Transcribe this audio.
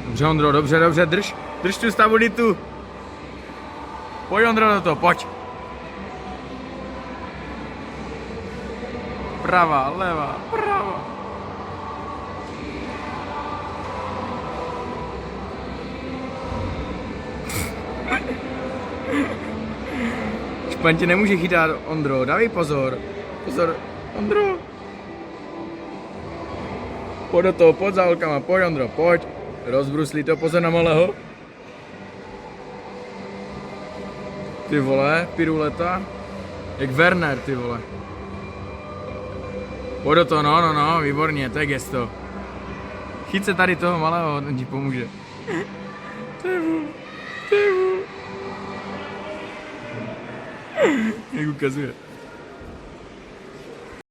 Dobře, Ondro, dobře, drž tu stabilitu. Pojď, Ondro, do toho, pojď. Prava, leva, prava. Špan tě nemůže chytat, Ondro, dávej pozor. Pozor, Ondro. Pojď do toho, pojď za holkama, pojď, Ondro, pojď. Rozbruslí to, pozor na malého. Ty vole, piruleta. Jak Werner, ty vole. Pojď do toho, no, výborně, to je gesto. Chyť se tady toho malého, ten ti pomůže. Ty vole. Jak ukazuje.